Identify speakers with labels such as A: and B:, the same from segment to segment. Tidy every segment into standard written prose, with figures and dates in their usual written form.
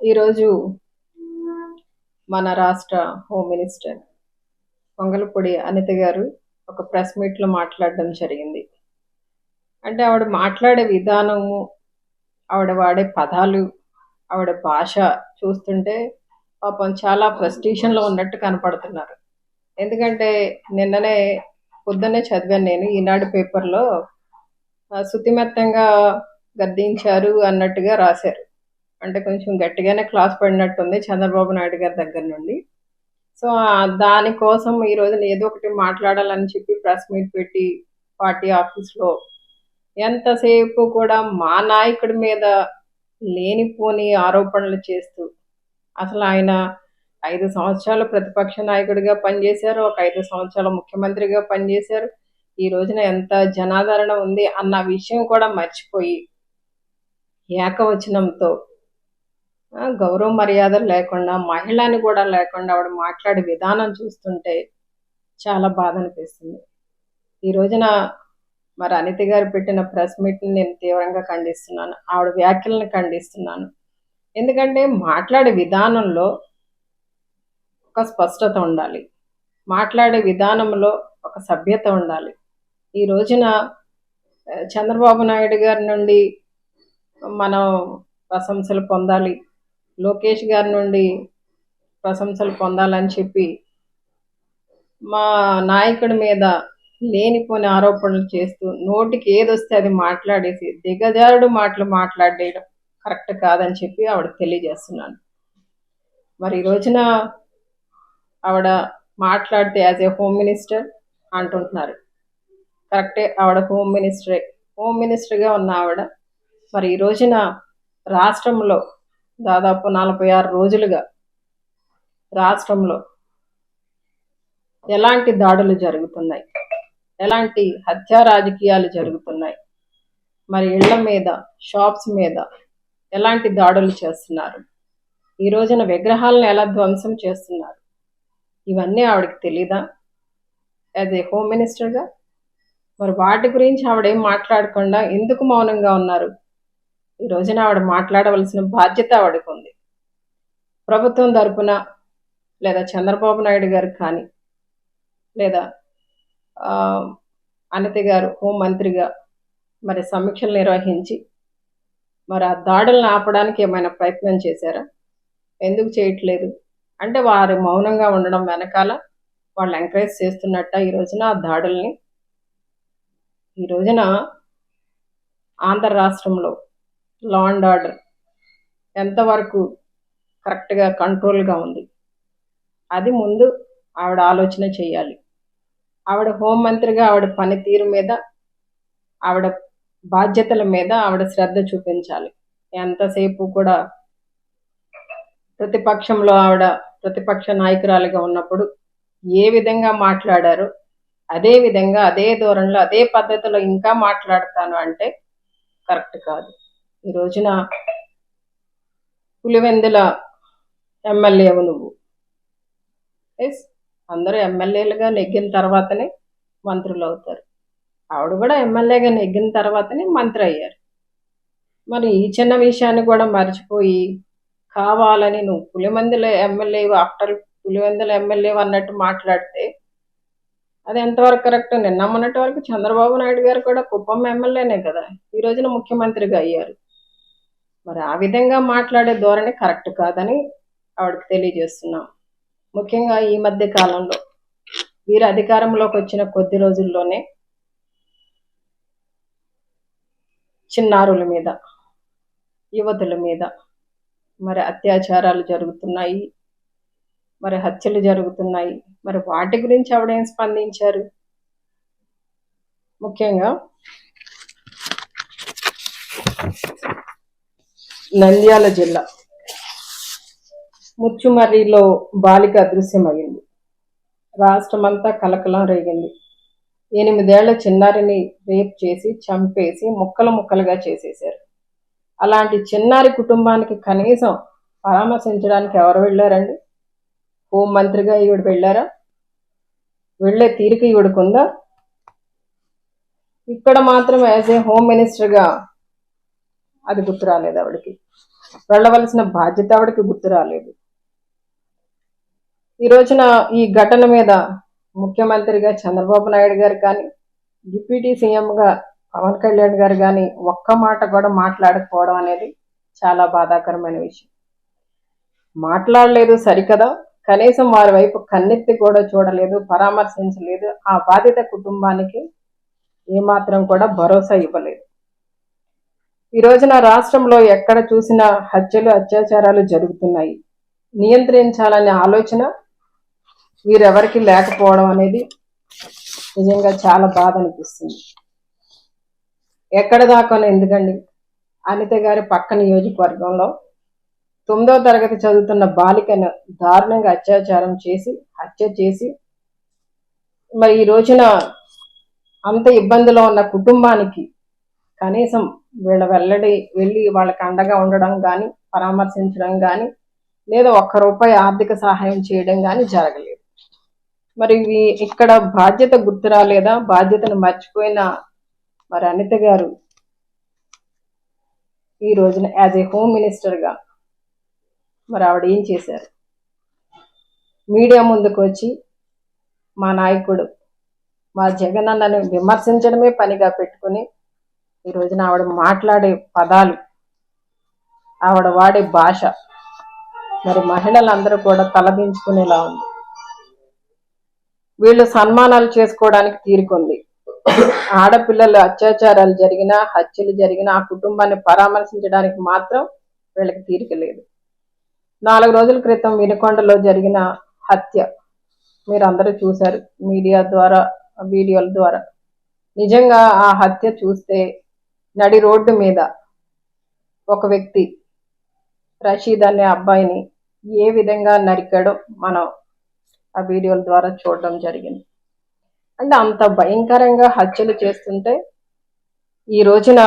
A: ఈరోజు మన రాష్ట్ర హోమ్ మినిస్టర్ వంగలపూడి అనిత గారు ఒక ప్రెస్ మీట్లో మాట్లాడడం జరిగింది. అంటే ఆవిడ మాట్లాడే విధానము, ఆవిడ వాడే పదాలు, ఆవిడ భాష చూస్తుంటే పాపం చాలా ఫ్రస్ట్రేషన్లో ఉన్నట్టు కనపడుతున్నారు. ఎందుకంటే నిన్ననే పొద్దున్నే చదివాను నేను ఈనాడు పేపర్లో శుతిమెత్తంగా గద్దించారు అన్నట్టుగా రాశారు. అంటే కొంచెం గట్టిగానే క్లాస్ పడినట్టుంది చంద్రబాబు నాయుడు గారి దగ్గర నుండి. సో దానికోసం ఈరోజు ఏదో ఒకటి మాట్లాడాలని చెప్పి ప్రెస్ మీట్ పెట్టి పార్టీ ఆఫీస్లో ఎంతసేపు కూడా మా నాయకుడి మీద లేనిపోని ఆరోపణలు చేస్తూ, అసలు ఆయన 5 సంవత్సరాలు ప్రతిపక్ష నాయకుడిగా పనిచేశారు, ఒక 5 సంవత్సరాల ముఖ్యమంత్రిగా పనిచేశారు, ఈ రోజున ఎంత జనాదరణ ఉంది అన్న విషయం కూడా మర్చిపోయి ఏకవచనంతో గౌరవ మర్యాదలు లేకుండా, మహిళని కూడా లేకుండా ఆవిడ మాట్లాడే విధానం చూస్తుంటే చాలా బాధ అనిపిస్తుంది. ఈ రోజున మరి అనిత గారు పెట్టిన ప్రెస్ మీట్ని నేను తీవ్రంగా ఖండిస్తున్నాను, ఆవిడ వ్యాఖ్యలను ఖండిస్తున్నాను. ఎందుకంటే మాట్లాడే విధానంలో ఒక స్పష్టత ఉండాలి, మాట్లాడే విధానంలో ఒక సభ్యత ఉండాలి. ఈ రోజున చంద్రబాబు నాయుడు గారి నుండి మనం ప్రశంసలు పొందాలి, లోకేష్ గారి నుండి ప్రశంసలు పొందాలని చెప్పి మా నాయకుడి మీద లేనిపోని ఆరోపణలు చేస్తూ నోటికి ఏదొస్తే అది మాట్లాడేసి దిగజారుడు మాటలు మాట్లాడేయడం కరెక్ట్ కాదని చెప్పి ఆవిడ తెలియజేస్తున్నాను. మరి ఈ రోజున ఆవిడ మాట్లాడితే యాజ్ ఏ హోమ్ మినిస్టర్ అంటుంటున్నారు. కరెక్టే, ఆవిడ హోమ్ మినిస్టర్గా ఉన్న ఆవిడ మరి ఈ రోజున రాష్ట్రంలో దాదాపు 46 రోజులుగా రాష్ట్రంలో ఎలాంటి దాడులు జరుగుతున్నాయి, ఎలాంటి హత్యా రాజకీయాలు జరుగుతున్నాయి, మరి ఇళ్ల మీద, షాప్స్ మీద ఎలాంటి దాడులు చేస్తున్నారు, ఈ రోజున విగ్రహాలను ఎలా ధ్వంసం చేస్తున్నారు, ఇవన్నీ ఆవిడకి తెలీదా యాజ్ ఏ హోమ్ మినిస్టర్గా? మరి వాటి గురించి ఆవిడేం మాట్లాడకుండా ఎందుకు మౌనంగా ఉన్నారు? ఈ రోజున ఆవిడ మాట్లాడవలసిన బాధ్యత ఆవిడకు ఉంది. ప్రభుత్వం తరపున లేదా చంద్రబాబు నాయుడు గారు కానీ, లేదా అనిత గారు హోంమంత్రిగా మరి సమీక్షలు నిర్వహించి మరి ఆ దాడులను ఆపడానికి ఏమైనా ప్రయత్నం చేశారా? ఎందుకు చేయట్లేదు? అంటే వారు మౌనంగా ఉండడం వెనకాల వాళ్ళు ఎంకరేజ్ చేస్తున్నట్ట ఈ రోజున ఆ దాడుల్ని? ఈ రోజున ఆంధ్ర రాష్ట్రంలో లా అండ్ ఆర్డర్ ఎంతవరకు కరెక్ట్గా కంట్రోల్గా ఉంది, అది ముందు ఆవిడ ఆలోచన చేయాలి. ఆవిడ హోంమంత్రిగా ఆవిడ పనితీరు మీద, ఆవిడ బాధ్యతల మీద ఆవిడ శ్రద్ధ చూపించాలి. ఎంతసేపు కూడా ప్రతిపక్షంలో ఆవిడ ప్రతిపక్ష నాయకురాలిగా ఉన్నప్పుడు ఏ విధంగా మాట్లాడారో అదే విధంగా, అదే ధోరణిలో, అదే పద్ధతిలో ఇంకా మాట్లాడతాను అంటే కరెక్ట్ కాదు. ఈ రోజున పులివెందుల ఎమ్మెల్యేవు నువ్వు. ఎస్, అందరూ ఎమ్మెల్యేలుగా నెగ్గిన తర్వాతనే మంత్రులు అవుతారు. ఆవిడ కూడా ఎమ్మెల్యేగా నెగ్గిన తర్వాతనే మంత్రి అయ్యారు. మరి ఈ చిన్న విషయాన్ని కూడా మర్చిపోయి కావాలని నువ్వు పులివెందుల ఎమ్మెల్యేవు, ఆఫ్టర్ పులివెందుల ఎమ్మెల్యేవు అన్నట్టు మాట్లాడితే అది ఎంతవరకు కరెక్ట్? నిన్న మొన్నటి వరకు చంద్రబాబు నాయుడు గారు కూడా కుప్పం ఎమ్మెల్యేనే కదా, ఈ రోజున ముఖ్యమంత్రిగా అయ్యారు. మరి ఆ విధంగా మాట్లాడే ధోరణి కరెక్ట్ కాదని ఆవిడకి తెలియజేస్తున్నాం. ముఖ్యంగా ఈ మధ్య కాలంలో వీరు అధికారంలోకి వచ్చిన కొద్ది రోజుల్లోనే చిన్నారుల మీద, యువతుల మీద మరి అత్యాచారాలు జరుగుతున్నాయి, మరి హత్యలు జరుగుతున్నాయి. మరి వాటి గురించి ఆవిడేం స్పందించారు? ముఖ్యంగా నంద్యాల జిల్లా ముచ్చుమర్రిలో బాలిక అదృశ్యమైంది. రాష్ట్రమంతా కలకలం రేగింది. 8 ఏళ్ల చిన్నారిని రేప్ చేసి చంపేసి ముక్కలు ముక్కలుగా చేసేశారు. అలాంటి చిన్నారి కుటుంబానికి కనీసం పరామర్శించడానికి ఎవరు వెళ్ళారండి? హోంమంత్రిగా ఈవిడ వెళ్ళారా? వెళ్ళే తీరిక ఈవిడకుందా? ఇక్కడ మాత్రం యాజ్ ఏ హోమ్ మినిస్టర్గా అది గుర్తు రాలేదు ఆవిడకి. వెళ్ళవలసిన బాధ్యత ఆవిడకి గుర్తు రాలేదు. ఈ రోజున ఈ ఘటన మీద ముఖ్యమంత్రిగా చంద్రబాబు నాయుడు గారు కానీ, డిప్యూటీ సీఎంగా పవన్ కళ్యాణ్ గారు కానీ ఒక్క మాట కూడా మాట్లాడకపోవడం అనేది చాలా బాధాకరమైన విషయం. మాట్లాడలేదు సరికదా, కనీసం వారి వైపు కన్నెత్తి కూడా చూడలేదు, పరామర్శించలేదు, ఆ బాధిత కుటుంబానికి ఏమాత్రం కూడా భరోసా ఇవ్వలేదు. ఈ రోజున రాష్ట్రంలో ఎక్కడ చూసినా హత్యలు, అత్యాచారాలు జరుగుతున్నాయి. నియంత్రించాలనే ఆలోచన వీరెవరికి లేకపోవడం అనేది నిజంగా చాలా బాధ అనిపిస్తుంది. ఎక్కడ దాకా ఎందుకండి, అనిత గారి పక్క నియోజకవర్గంలో 9వ తరగతి చదువుతున్న బాలికను దారుణంగా అత్యాచారం చేసి హత్య చేసి మరి ఈ రోజున అంత ఇబ్బందిలో ఉన్న కుటుంబానికి కనీసం వెళ్ళి వాళ్ళకి అండగా ఉండడం కానీ, పరామర్శించడం కానీ, లేదా ₹1 ఆర్థిక సహాయం చేయడం కానీ జరగలేదు. మరి ఇక్కడ బాధ్యత గుర్తు రాలేదా, బాధ్యతను మర్చిపోయిన మరి అనిత గారు ఈ రోజున యాజ్ ఏ హోమ్ మినిస్టర్గా మరి ఆవిడ ఏం చేశారు? మీడియా ముందుకు వచ్చి మా నాయకుడు మా జగన్ అన్నను విమర్శించడమే పనిగా పెట్టుకుని ఈ రోజున ఆవిడ మాట్లాడే పదాలు, ఆవిడ వాడే భాష మరి మహిళలందరూ కూడా తలదించుకునేలా ఉంది. వీళ్ళు సన్మానాలు చేసుకోవడానికి తీరుకుంది. ఆడపిల్లలు అత్యాచారాలు జరిగినా, హత్యలు జరిగినా ఆ కుటుంబాన్ని పరామర్శించడానికి మాత్రం వీళ్ళకి తీరిక లేదు. 4 రోజుల క్రితం వినుకొండలో జరిగిన హత్య మీరు అందరూ చూశారు మీడియా ద్వారా, వీడియోల ద్వారా. నిజంగా ఆ హత్య చూస్తే నడి రోడ్డు మీద ఒక వ్యక్తి రషీద్ అనే అబ్బాయిని ఏ విధంగా నరికాడో మనం ఆ వీడియోల ద్వారా చూడడం జరిగింది. అంటే అంత భయంకరంగా హత్యలు చేస్తుంటే ఈ రోజున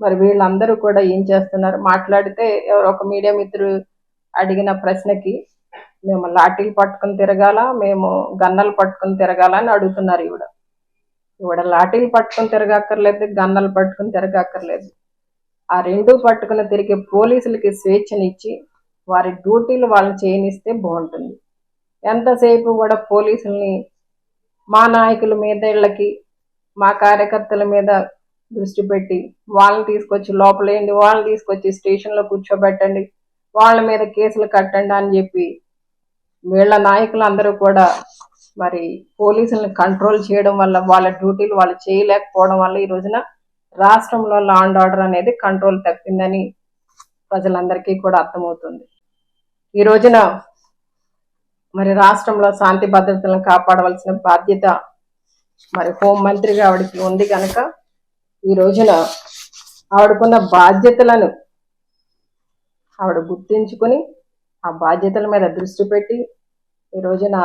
A: మరి వీళ్ళందరూ కూడా ఏం చేస్తున్నారు? మాట్లాడితే ఎవరో ఒక మీడియా మిత్రుడు అడిగిన ప్రశ్నకి మేము లాఠీలు పట్టుకుని తిరగాల, మేము గన్నలు పట్టుకుని తిరగాల అని అడుగుతున్నారు. ఈవిడ లాఠీలు పట్టుకుని తిరగక్కర్లేదు, గన్నలు పట్టుకుని తిరగక్కర్లేదు. ఆ రెండూ పట్టుకుని తిరిగే పోలీసులకి స్వేచ్ఛనిచ్చి వారి డ్యూటీలు వాళ్ళని చేయనిస్తే బాగుంటుంది. ఎంతసేపు కూడా పోలీసుల్ని మా నాయకుల మీద, ఇళ్ళకి మా కార్యకర్తల మీద దృష్టి పెట్టి వాళ్ళని తీసుకొచ్చి లోపలేయండి, వాళ్ళని తీసుకొచ్చి స్టేషన్లో కూర్చోబెట్టండి, వాళ్ళ మీద కేసులు కట్టండి అని చెప్పి వీళ్ళ నాయకులు అందరూ కూడా మరి పోలీసులను కంట్రోల్ చేయడం వల్ల, వాళ్ళ డ్యూటీలు వాళ్ళు చేయలేకపోవడం వల్ల ఈ రోజున రాష్ట్రంలో లా అండ్ ఆర్డర్ అనేది కంట్రోల్ తప్పిందని ప్రజలందరికీ కూడా అర్థమవుతుంది. ఈ రోజున మరి రాష్ట్రంలో శాంతి భద్రతలను కాపాడవలసిన బాధ్యత మరి హోంమంత్రిగా ఆవిడకి ఉంది కనుక ఈ రోజున ఆవిడకున్న బాధ్యతలను ఆవిడ గుర్తించుకొని ఆ బాధ్యతల మీద దృష్టి పెట్టి ఈ రోజున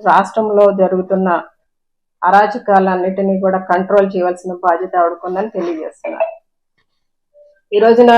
A: రాష్ట్రంలో జరుగుతున్న అరాచకాలన్నిటినీ కూడా కంట్రోల్ చేయవలసిన బాధ్యత ఆవిడకుందని తెలియజేస్తున్నారు. ఈ రోజున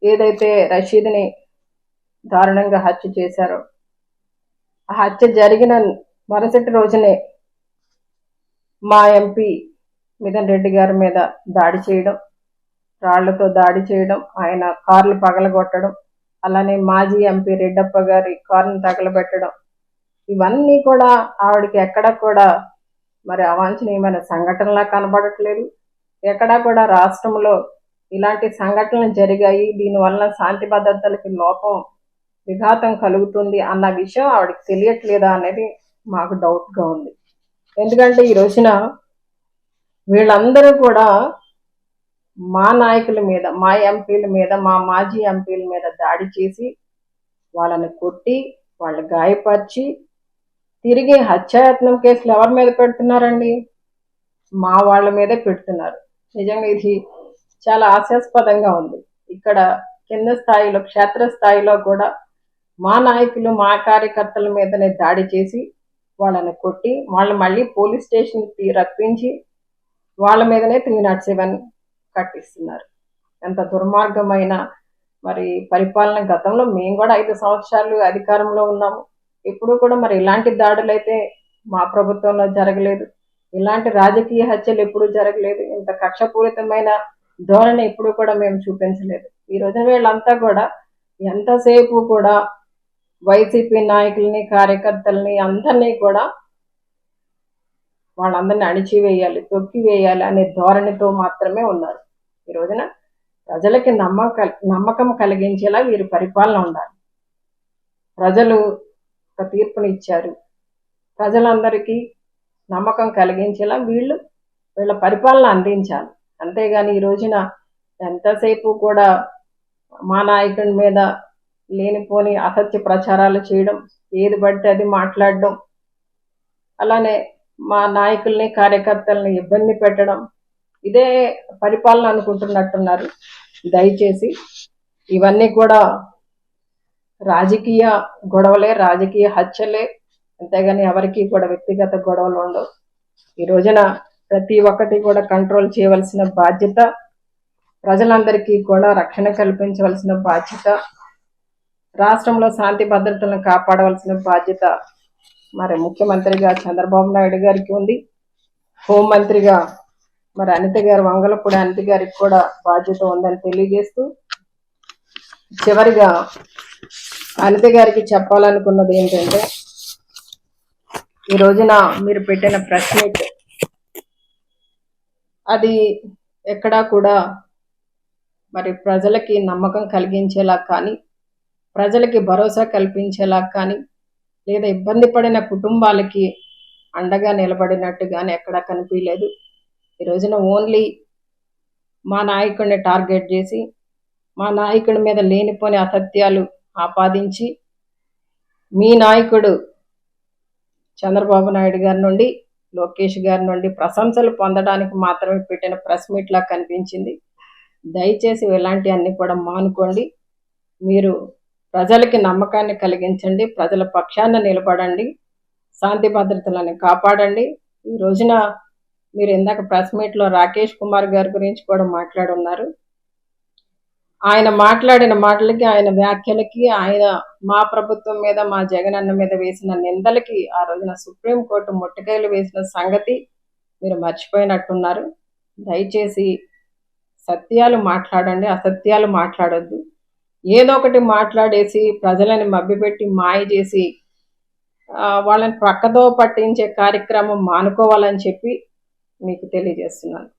A: ఏదైతే రషీద్ని దారుణంగా హత్య చేశారో ఆ హత్య జరిగిన మరుసటి రోజునే మా ఎంపీ మిథున్ రెడ్డి గారి మీద దాడి చేయడం, రాళ్లతో దాడి చేయడం, ఆయన కార్లు పగలగొట్టడం, అలానే మాజీ ఎంపీ రెడ్డప్ప గారి కారును తగలబెట్టడం, ఇవన్నీ కూడా ఆవిడకి ఎక్కడా కూడా మరి అవాంఛనీయమైన సంఘటనలా కనబడట్లేదు. ఎక్కడా కూడా రాష్ట్రంలో ఇలాంటి సంఘటనలు జరిగాయి, దీనివల్ల శాంతి భద్రతలకి లోపం, విఘాతం కలుగుతుంది అన్న విషయం ఆవిడకి తెలియట్లేదా అనేది మాకు డౌట్గా ఉంది. ఎందుకంటే ఈ రోజున వీళ్ళందరూ కూడా మా నాయకుల మీద, మా ఎంపీల మీద, మా మాజీ ఎంపీల మీద దాడి చేసి వాళ్ళని కొట్టి, వాళ్ళు గాయపరిచి తిరిగి హత్యాయత్నం కేసులు ఎవరి మీద పెడుతున్నారండి? మా వాళ్ళ మీదే పెడుతున్నారు. నిజంగా ఇది చాలా హాస్యాస్పదంగా ఉంది. ఇక్కడ కింద స్థాయిలో, క్షేత్రస్థాయిలో కూడా మా నాయకులు, మా కార్యకర్తల మీదనే దాడి చేసి వాళ్ళని కొట్టి, వాళ్ళు మళ్ళీ పోలీస్ స్టేషన్కి రప్పించి వాళ్ళ మీదనే 307 కట్టిస్తున్నారు. ఎంత దుర్మార్గమైన మరి పరిపాలన. గతంలో మేము కూడా 5 సంవత్సరాలు అధికారంలో ఉన్నాము. ఎప్పుడు కూడా మరి ఇలాంటి దాడులు అయితే మా ప్రభుత్వంలో జరగలేదు. ఇలాంటి రాజకీయ హత్యలు ఎప్పుడూ జరగలేదు. ఇంత కక్షపూరితమైన ధోరణి ఎప్పుడు కూడా మేము చూపించలేదు. ఈ రోజున వీళ్ళంతా కూడా ఎంతసేపు కూడా వైసీపీ నాయకుల్ని, కార్యకర్తల్ని అందరినీ కూడా వాళ్ళందరినీ అణిచివేయాలి, తొక్కివేయాలి అనే ధోరణితో మాత్రమే ఉన్నారు. ఈ రోజున ప్రజలకి నమ్మకం కలిగించేలా వీరి పరిపాలన ఉండాలి. ప్రజలు ఒక తీర్పునిచ్చారు, ప్రజలందరికీ నమ్మకం కలిగించేలా వీళ్ళ పరిపాలన అందించాలి. అంతేగాని ఈ రోజున ఎంతసేపు కూడా మా నాయకుడి మీద లేనిపోని అసత్య ప్రచారాలు చేయడం, ఏది పడితే అది మాట్లాడడం, అలానే మా నాయకుల్ని, కార్యకర్తల్ని ఇబ్బంది పెట్టడం, ఇదే పరిపాలన అనుకుంటున్నట్టున్నారు. దయచేసి ఇవన్నీ కూడా రాజకీయ గొడవలే, రాజకీయ హత్యలే, అంతేగాని ఎవరికి కూడా వ్యక్తిగత గొడవలు ఉండవు. ఈ రోజున ప్రతి ఒక్కటి కూడా కంట్రోల్ చేయవలసిన బాధ్యత, ప్రజలందరికీ కూడా రక్షణ కల్పించవలసిన బాధ్యత, రాష్ట్రంలో శాంతి భద్రతలను కాపాడవలసిన బాధ్యత మరి ముఖ్యమంత్రిగా చంద్రబాబు నాయుడు గారికి ఉంది. హోంమంత్రిగా మరి అనిత గారు, వంగలపూడి అనిత గారికి కూడా బాధ్యత ఉందని తెలియజేస్తూ, చివరిగా అనిత గారికి చెప్పాలనుకున్నది ఏంటంటే, ఈ రోజున మీరు పెట్టిన ప్రెస్ మీట్ అది ఎక్కడా కూడా మరి ప్రజలకి నమ్మకం కలిగించేలా కానీ, ప్రజలకి భరోసా కల్పించేలా కానీ, లేదా ఇబ్బంది పడిన కుటుంబాలకి అండగా నిలబడినట్టు కానీ ఎక్కడా కనిపించలేదు. ఈ రోజున ఓన్లీ మా నాయకుడిని టార్గెట్ చేసి, మా నాయకుడి మీద లేనిపోని అసత్యాలు ఆపాదించి, మీ నాయకుడు చంద్రబాబు నాయుడు గారి నుండి, లోకేష్ గారి నుండి ప్రశంసలు పొందడానికి మాత్రమే పెట్టిన ప్రెస్ మీట్లా కనిపించింది. దయచేసి ఇలాంటి అన్ని కూడా మానుకోండి. మీరు ప్రజలకి నమ్మకాన్ని కలిగించండి, ప్రజల పక్షాన నిలబడండి, శాంతి భద్రతలను కాపాడండి. ఈ రోజున మీరు ఇందాక ప్రెస్ మీట్లో రాకేష్ కుమార్ గారి గురించి కూడా మాట్లాడున్నారు. ఆయన మాట్లాడిన మాటలకి, ఆయన వ్యాఖ్యలకి, ఆయన మా ప్రభుత్వం మీద, మా జగన్ అన్న మీద వేసిన నిందలకి ఆ రోజున సుప్రీంకోర్టు ముట్టకాయలు వేసిన సంగతి మీరు మర్చిపోయినట్టున్నారు. దయచేసి సత్యాలు మాట్లాడండి, అసత్యాలు మాట్లాడొద్దు. ఏదో ఒకటి మాట్లాడేసి ప్రజలని మభ్యపెట్టి మాయ చేసి వాళ్ళని పక్కదో పట్టించే కార్యక్రమం మానుకోవాలని చెప్పి మీకు తెలియజేస్తున్నాను.